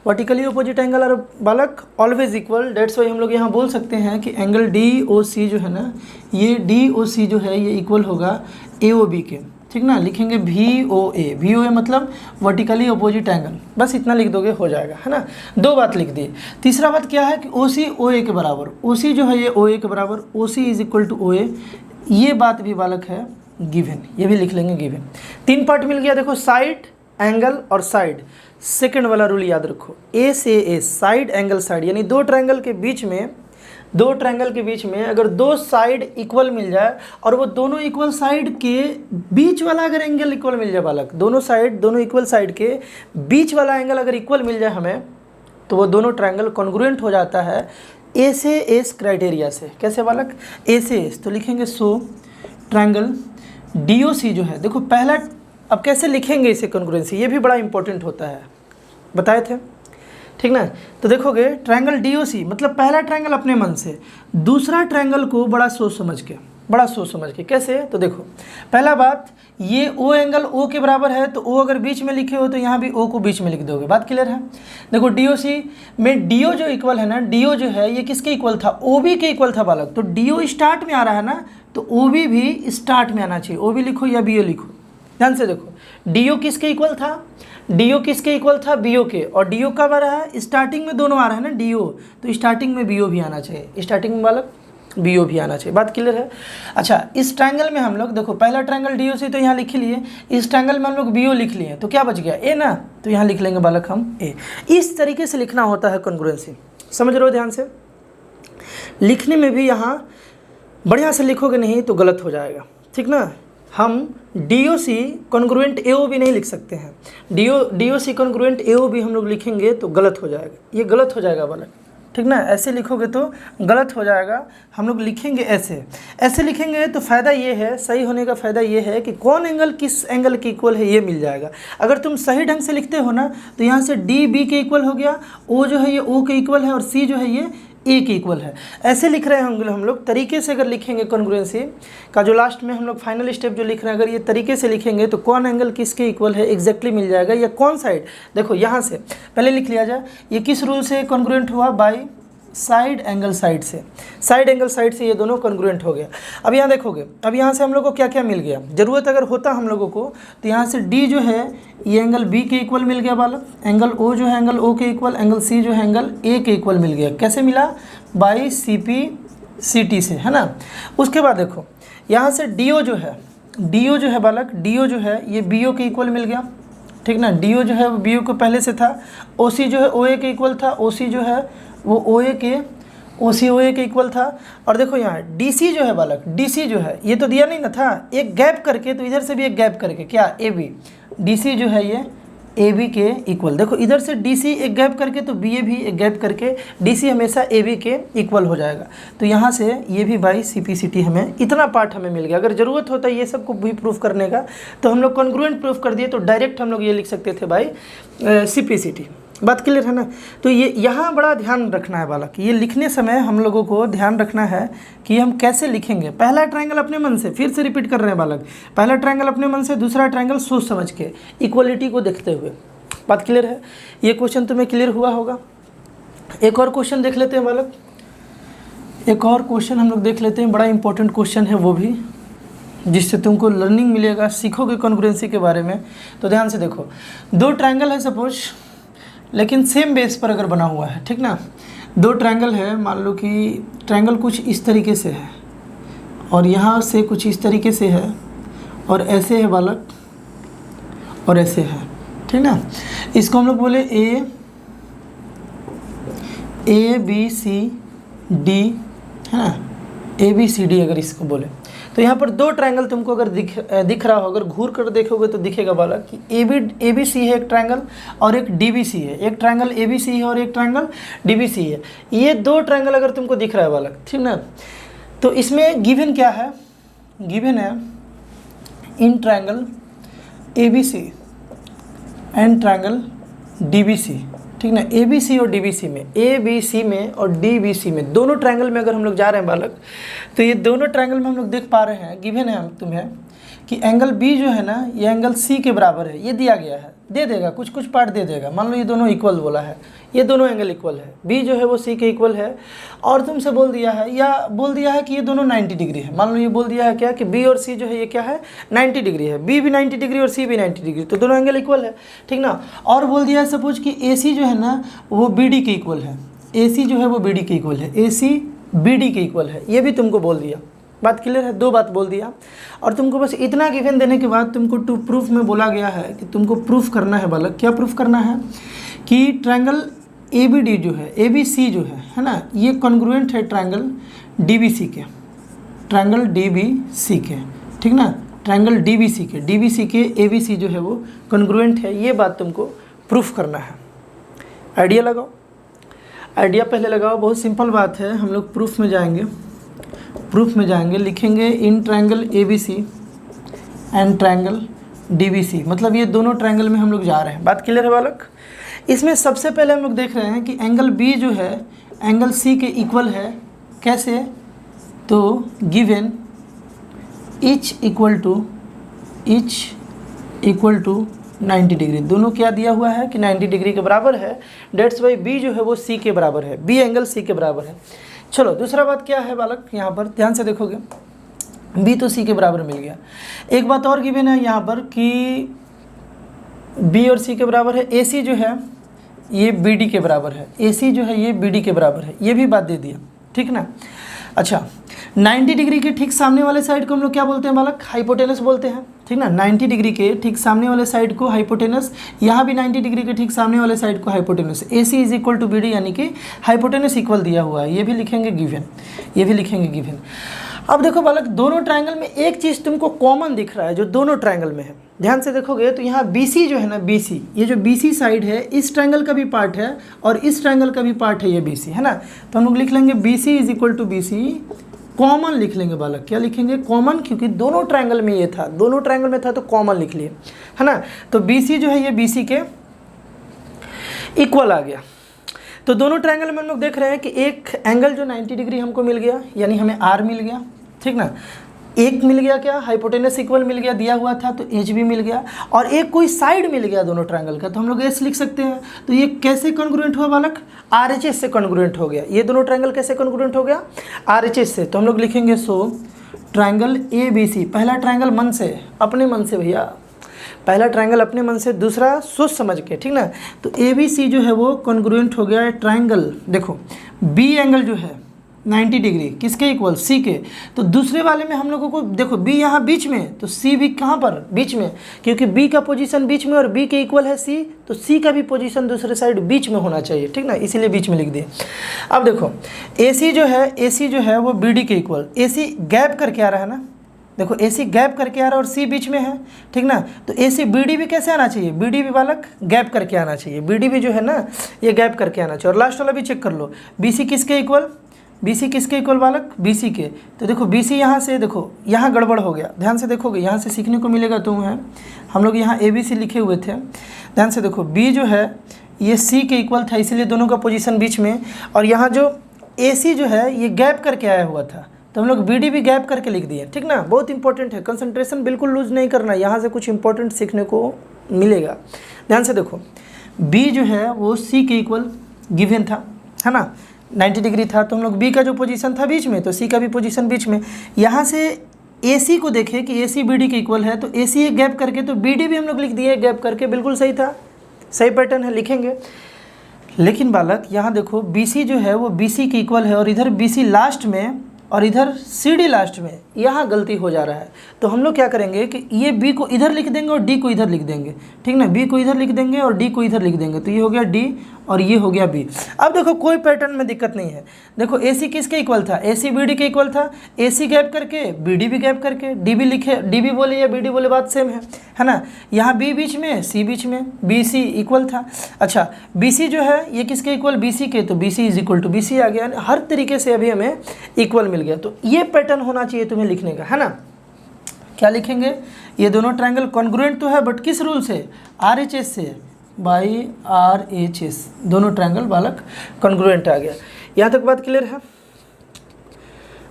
वर्टिकली अपोजिट एंगल आर बालक ऑलवेज इक्वल। डेट्स वाई हम लोग यहाँ बोल सकते हैं कि एंगल DOC जो है ना, ये DOC जो है ये इक्वल होगा AOB के, ठीक ना। लिखेंगे VOA मतलब वर्टिकली अपोजिट एंगल, बस इतना लिख दोगे हो जाएगा, है ना। 2 बात लिख दी। तीसरा बात क्या है कि OC OA के बराबर, OC जो है ये OA के बराबर, OC is equal to OA। ये बात भी बालक है गिवन, ये भी लिख लेंगे गिवन। 3 पार्ट मिल गया। देखो साइड, एंगल और साइड। सेकंड वाला रूल याद रखो, A से A, साइड एंगल साइड, यानी 2 ट्रायंगल के बीच में अगर 2 साइड इक्वल मिल जाए और वो दोनों इक्वल साइड के बीच वाला अगर एंगल इक्वल मिल जाए बालक, दोनों इक्वल साइड के बीच वाला एंगल अगर इक्वल मिल जाए हमें, तो वो दोनों ट्रायंगल कॉन्ग्रुएंट हो जाता है A से S क्राइटेरिया से। कैसे बालक, A से S। तो लिखेंगे सो ट्रायंगल DOC जो है, देखो पहला, अब कैसे लिखेंगे इसे कॉन्ग्रुएंसी, ये भी बड़ा इंपॉर्टेंट होता है, बताए थे, ठीक ना। तो देखोगे ट्रायंगल DOC मतलब पहला ट्रायंगल अपने मन से, दूसरा ट्रायंगल को बड़ा सोच समझ के। कैसे, तो देखो पहला बात, ये O एंगल O के बराबर है, तो O अगर बीच में लिखे हो तो यहाँ भी O को बीच में लिख दोगे। बात क्लियर है। देखो DOC में DO जो इक्वल है ना, DO जो है ये किसके इक्वल था, OB के इक्वल था बालक। तो DO स्टार्ट में आ रहा है ना, तो OB भी स्टार्ट में आना चाहिए। OB लिखो या BO लिखो, ध्यान से देखो। DO किसके इक्वल था, BO के। और DO कब आ रहा है, स्टार्टिंग में दोनों आ रहा है ना DO, तो स्टार्टिंग में BO भी आना चाहिए, स्टार्टिंग में बालक। बी ओ भी आना चाहिए। बात क्लियर है। अच्छा, इस ट्रायंगल में हम लोग देखो, पहला ट्रायंगल डी ओ सी तो यहाँ लिख लिए, इस ट्रायंगल में हम लोग बी ओ लिख लिए, तो क्या बच गया, ए ना, तो यहाँ लिख लेंगे बालक हम ए। इस तरीके से लिखना होता है कॉन्ग्रुएंसी, समझ रहे हो ध्यान से। लिखने में भी यहाँ बढ़िया से लिखोगे नहीं तो गलत हो जाएगा, ठीक ना। हम डी ओ सी कॉन्ग्रुएंट ए ओ भी नहीं लिख सकते हैं, डी ओ सी कॉन्ग्रुएंट ए ओ भी हम लोग लिखेंगे तो गलत हो जाएगा, ये गलत हो जाएगा बालक, ठीक ना। ऐसे लिखोगे तो गलत हो जाएगा, हम लोग लिखेंगे ऐसे, ऐसे लिखेंगे तो फ़ायदा ये है, सही होने का फ़ायदा ये है कि कौन एंगल किस एंगल के इक्वल है ये मिल जाएगा। अगर तुम सही ढंग से लिखते हो ना तो यहाँ से डी बी के इक्वल हो गया, ओ जो है ये ओ के इक्वल है, और सी जो है ये ए के इक्वल है। ऐसे लिख रहे होंगे हम लोग, तरीके से अगर लिखेंगे कॉन्ग्रुएंसी का जो लास्ट में हम लोग फाइनल स्टेप जो लिख रहे हैं, अगर ये तरीके से लिखेंगे तो कौन एंगल किसके इक्वल है एग्जैक्टली मिल जाएगा, या कौन साइड। देखो यहाँ से पहले लिख लिया जाए, ये किस रूल से कॉन्ग्रुएंट हुआ, बाई साइड एंगल साइड से, साइड एंगल साइड से ये दोनों कॉन्ग्रुएंट हो गया। अब यहाँ देखोगे, अब यहाँ से हम लोग को क्या क्या मिल गया, ज़रूरत अगर होता हम लोगों को तो यहाँ से डी जो है ये एंगल बी के इक्वल मिल गया बालक, एंगल ओ जो है एंगल ओ के इक्वल, एंगल सी जो है एंगल ए के इक्वल मिल गया। कैसे मिला, by C P C T से, है ना। उसके बाद देखो यहाँ से डी ओ जो है बालक, डी ओ जो है ये बी ओ के इक्वल मिल गया, ठीक ना। डी ओ जो है वो बी ओ को पहले से था, ओ सी जो है ओ ए के इक्वल था, ओ सी जो है वो ओ ए के ओ ए के इक्वल था। और देखो यहाँ डी सी जो है बालक, डी सी जो है ये तो दिया नहीं ना था, एक गैप करके, तो इधर से भी एक गैप करके क्या, ए बी, डी सी जो है ये ए बी के इक्वल। देखो इधर से डी सी एक गैप करके तो बी ए भी एक गैप करके, डी सी हमेशा ए बी के इक्वल हो जाएगा। तो यहाँ से ये भी by C P C T, हमें इतना पार्ट हमें मिल गया। अगर ज़रूरत होता है ये सब को भी प्रूफ करने का तो हम लोग कॉन्ग्रुएंट प्रूफ कर दिए, तो डायरेक्ट हम लोग ये लिख सकते थे by C P C T. बात क्लियर है ना। तो ये यहाँ बड़ा ध्यान रखना है बालक, ये लिखने समय हम लोगों को ध्यान रखना है कि हम कैसे लिखेंगे। पहला ट्रायंगल अपने मन से, फिर से रिपीट कर रहे हैं बालक, पहला ट्रायंगल अपने मन से, दूसरा ट्रायंगल सोच समझ के, इक्वलिटी को देखते हुए। बात क्लियर है, ये क्वेश्चन तुम्हें क्लियर हुआ होगा। एक और क्वेश्चन देख लेते हैं बालक, एक और क्वेश्चन हम लोग देख लेते हैं, बड़ा इंपॉर्टेंट क्वेश्चन है वो भी, जिससे तुमको लर्निंग मिलेगा, सीखोगे कॉन्ग्रुएंसी के बारे में। तो ध्यान से देखो, दो ट्रायंगल है सपोज, लेकिन सेम बेस पर अगर बना हुआ है, ठीक ना। दो ट्रायंगल है, मान लो कि ट्रायंगल कुछ इस तरीके से है और यहाँ से कुछ इस तरीके से है और ऐसे है बालक और ऐसे है, ठीक ना। इसको हम लोग बोले ए बी सी डी, है ना, ए बी सी डी अगर इसको बोले तो यहाँ पर दो ट्रायंगल तुमको अगर दिख रहा हो, अगर घूर कर देखोगे तो दिखेगा बालक कि ए बी सी है एक ट्रायंगल और एक डी बी सी है, एक ट्रायंगल ए बी सी है और एक ट्रायंगल डी बी सी है। ये दो ट्रायंगल अगर तुमको दिख रहा है बालक, ठीक ना, तो इसमें गिवन क्या है, गिवन है in triangle A B C and triangle D B C, ठीक ना। ए बी सी और डी बी सी में, ए बी सी में और डी बी सी में, दोनों ट्रायंगल में अगर हम लोग जा रहे हैं बालक, तो ये दोनों ट्रायंगल में हम लोग देख पा रहे हैं, गिवन है हम तुम्हें कि एंगल बी जो है ना ये एंगल सी के बराबर है, ये दिया गया है, दे देगा कुछ कुछ पार्ट दे देगा। मान लो ये दोनों इक्वल बोला है, ये दोनों एंगल इक्वल है, बी जो है वो सी के इक्वल है, और तुमसे बोल दिया है या बोल दिया है कि ये दोनों 90 डिग्री है। मान लो ये बोल दिया है क्या कि बी और सी जो है ये क्या है 90 डिग्री है, बी भी 90 डिग्री और सी भी 90 डिग्री, तो दोनों एंगल इक्वल है, ठीक ना। और बोल दिया है सपोज कि ए सी जो है ना वो बी डी के इक्वल है, ए सी जो है वो बी डी के इक्वल है, ए सी बी डी के इक्वल है, ये भी तुमको बोल दिया। बात क्लियर है, दो बात बोल दिया। और तुमको बस इतना गिवन देने के बाद तुमको टू प्रूफ में बोला गया है कि तुमको प्रूफ करना है बालक। क्या प्रूफ करना है कि ट्रायंगल ए बी डी जो है, ए बी सी जो है ना, ये कॉन्ग्रुएंट है ट्रायंगल डी बी सी के, ट्रायंगल डी बी सी के, ठीक ना, ट्रायंगल डी बी सी के, डी बी सी के ए बी सी जो है वो कॉन्ग्रुएंट है, ये बात तुमको प्रूफ करना है। आइडिया लगाओ, आइडिया पहले लगाओ, बहुत सिंपल बात है। हम लोग प्रूफ में जाएंगे, प्रूफ में जाएंगे, लिखेंगे in triangle A B C and triangle D B C, मतलब ये दोनों ट्रायंगल में हम लोग जा रहे हैं। बात क्लियर है बालक। इसमें सबसे पहले हम लोग देख रहे हैं कि एंगल बी जो है एंगल सी के इक्वल है। कैसे, तो given each equal to 90 degree, दोनों क्या दिया हुआ है कि 90 डिग्री के बराबर है। डेट्स वाई बी जो है वो सी के बराबर है, बी एंगल सी के बराबर है। चलो दूसरा बात क्या है बालक, यहाँ पर ध्यान से देखोगे, बी तो सी के बराबर मिल गया। एक बात और गिवन है यहाँ पर कि बी और सी के बराबर है, ए सी जो है ये बी डी के बराबर है, ए सी जो है ये बी डी के बराबर है, ये भी बात दे दिया, ठीक ना। अच्छा 90 डिग्री के ठीक सामने वाले साइड को हम लोग क्या बोलते हैं बालक? हाइपोटेनस बोलते हैं, ठीक ना। 90 डिग्री के ठीक सामने वाले साइड को हाइपोटेनस, यहाँ भी 90 डिग्री के ठीक सामने वाले साइड को hypotenuse. AC is equal to BD, यानी कि हाइपोटेनस इक्वल दिया हुआ है, ये भी लिखेंगे गिवन, ये भी लिखेंगे गिवन। अब देखो बालक, दोनों ट्रायंगल में एक चीज़ तुमको कॉमन दिख रहा है जो दोनों ट्रायंगल में है। ध्यान से देखोगे तो यहाँ BC जो है ना, BC, ये जो BC साइड है इस ट्रायंगल का भी पार्ट है और इस ट्रायंगल का भी पार्ट है, ये BC है ना। तो हम लोग लिख लेंगे BC is equal to BC, common लिख लेंगे बालक। क्या लिखेंगे? कॉमन, क्योंकि दोनों ट्रायंगल में ये था, दोनों ट्रायंगल में था तो कॉमन लिख लिए, है ना। तो BC जो है ये BC के इक्वल आ गया। तो दोनों ट्रायंगल में हम लोग देख रहे हैं कि एक एंगल जो 90 डिग्री हमको मिल गया, यानी हमें R मिल गया, ठीक ना। एक मिल गया क्या? हाइपोटेनस इक्वल मिल गया, दिया हुआ था तो H भी मिल गया, और एक कोई साइड मिल गया दोनों ट्रायंगल का, तो हम लोग S लिख सकते हैं। तो ये कैसे कॉन्ग्रुएंट हुआ बालक? RHS से कॉन्ग्रुएंट हो गया। ये दोनों ट्रायंगल कैसे कॉन्ग्रुएंट हो गया? RHS से। तो हम लोग लिखेंगे सो ट्रायंगल ABC, पहला ट्रायंगल मन से, अपने मन से भैया, पहला ट्रायंगल अपने मन से, दूसरा सोच समझ के, ठीक ना। तो ABC जो है वो कॉन्ग्रुएंट हो गया ट्रायंगल। देखो B एंगल जो है 90 डिग्री किसके इक्वल? C के। तो दूसरे वाले में हम लोगों को देखो B यहाँ बीच में, तो C भी कहाँ पर? बीच में, क्योंकि B का पोजीशन बीच में और B के इक्वल है C, तो C का भी पोजीशन दूसरे साइड बीच में होना चाहिए, ठीक ना, इसीलिए बीच में लिख दिए। अब देखो AC जो है वो BD के इक्वल, AC गैप करके आ रहा है ना, देखो AC गैप करके आ रहा है और C बीच में है, ठीक ना। तो AC BD भी कैसे आना चाहिए? BD भी बालक गैप करके आना चाहिए, BD भी जो है ना ये गैप करके आना चाहिए। और लास्ट वाला भी चेक कर लो, BC किसके इक्वल? BC किसके इक्वल बालक? BC के। तो देखो BC यहाँ से, देखो यहाँ गड़बड़ हो गया, ध्यान से देखोगे, यहाँ से सीखने को मिलेगा तुम्हें। हम लोग यहाँ ABC लिखे हुए थे, ध्यान से देखो, B जो है ये C के इक्वल था, इसीलिए दोनों का पोजीशन बीच में, और यहाँ जो AC जो है ये गैप करके आया हुआ था, तो हम लोग BD भी गैप करके लिख दिए, ठीक ना। बहुत इंपॉर्टेंट है, कंसंट्रेशन बिल्कुल लूज नहीं करना, यहाँ से कुछ इंपॉर्टेंट सीखने को मिलेगा। ध्यान से देखो, B जो है वो C के इक्वल गिवन था, है ना, 90 डिग्री था, तो हम लोग B का जो पोजीशन था बीच में, तो C का भी पोजीशन बीच में। यहाँ से AC को देखें कि AC BD के इक्वल है, तो AC एक गैप करके, तो BD भी हम लोग लिख दिए गैप करके, बिल्कुल सही था, सही पैटर्न है, लिखेंगे। लेकिन बालक यहाँ देखो BC जो है वो BC के इक्वल है, और इधर BC लास्ट में और इधर CD लास्ट में, यहाँ गलती हो जा रहा है। तो हम लोग क्या करेंगे कि ये B को इधर लिख देंगे और D को इधर लिख देंगे, ठीक ना। B को इधर लिख देंगे और D को इधर लिख देंगे, तो ये हो गया D और ये हो गया B। अब देखो कोई पैटर्न में दिक्कत नहीं है। देखो AC किसके इक्वल था? AC BD के इक्वल था, AC गैप करके BD भी गैप करके, D भी लिखे, D भी बोले या BD बोले, बात सेम है ना। यहाँ B बीच में, C बीच में, BC इक्वल था। अच्छा BC जो है ये किसके इक्वल? BC के, तो BC is equal to BC आ गया, हर तरीके से अभी हमें इक्वल मिल गया। तो ये पैटर्न होना चाहिए तुम्हें लिखने का, है ना। क्या लिखेंगे? ये दोनों ट्रायंगल कॉन्ग्रुएंट तो है, बट किस रूल से? RHS से, बाई RHS, दोनों ट्रायंगल बालक कॉन्ग्रुएंट आ गया। यहाँ तक बात क्लियर है?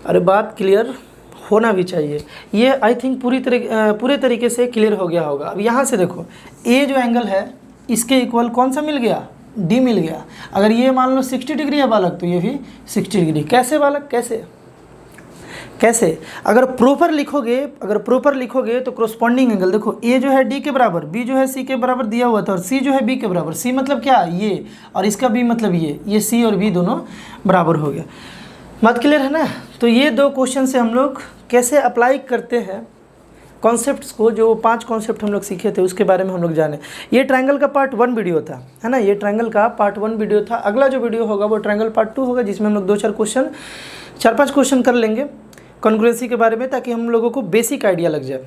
अरे बात क्लियर होना भी चाहिए। ये आई थिंक पूरे तरीके से क्लियर हो गया होगा। अब यहाँ से देखो, A जो एंगल है इसके इक्वल कौन सा मिल गया? D मिल गया। अगर ये मान लो 60 डिग्री है बालक, तो ये भी 60 डिग्री। कैसे बालक? कैसे? अगर प्रॉपर लिखोगे तो कोरस्पॉन्डिंग एंगल देखो, A जो है D के बराबर, B जो है C के बराबर दिया हुआ था, और C जो है B के बराबर। C मतलब क्या? ये, और इसका B मतलब ये C और B दोनों बराबर हो गया। बात क्लियर है ना। तो ये दो क्वेश्चन से हम लोग कैसे अप्लाई करते हैं कॉन्सेप्ट्स को, जो 5 कॉन्सेप्ट हम लोग सीखे थे उसके बारे में हम लोग जाने। ये ट्रायंगल का पार्ट 1 वीडियो था, है ना, ये ट्रायंगल का पार्ट 1 वीडियो था। अगला जो वीडियो होगा वो ट्रायंगल पार्ट 2 होगा, जिसमें हम लोग 4-5 क्वेश्चन कर लेंगे कॉन्ग्रुएंसी के बारे में, ताकि हम लोगों को बेसिक आइडिया लग जाए।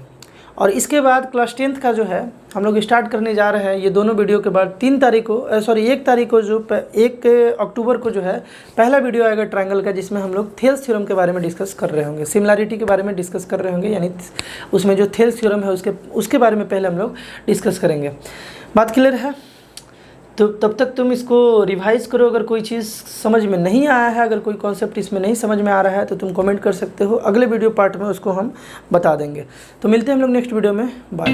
और इसके बाद क्लास 10th का जो है हम लोग स्टार्ट करने जा रहे हैं। ये दोनों वीडियो के बाद 1 तारीख को जो 1 अक्टूबर को जो है पहला वीडियो आएगा ट्रायंगल का, जिसमें हम लोग थेल्स थ्योरम के बारे में डिस्कस कर रहे होंगे, सिमिलैरिटी के बारे में डिस्कस कर रहे होंगे, यानी उसमें जो थेल्स थ्योरम है उसके बारे में पहले हम लोग डिस्कस करेंगे। बात क्लियर है? तो तब तक तुम इसको रिवाइज करो। अगर कोई चीज़ समझ में नहीं आया है, अगर कोई कॉन्सेप्ट इसमें नहीं समझ में आ रहा है, तो तुम कमेंट कर सकते हो, अगले वीडियो पार्ट में उसको हम बता देंगे। तो मिलते हैं हम लोग नेक्स्ट वीडियो में, बाय।